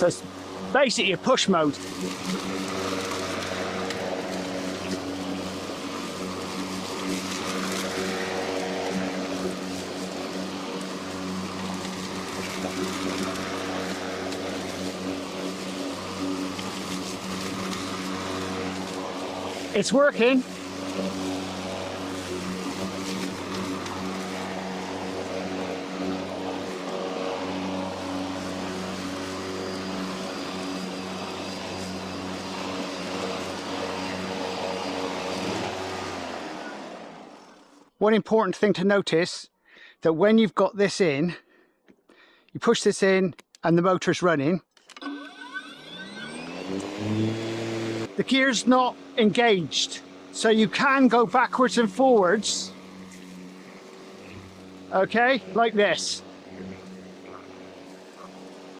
So it's basically a push mode. It's working. One important thing to notice, that when you've got this in, you push this in and the motor's running. The gear's not engaged, so you can go backwards and forwards, okay, like this.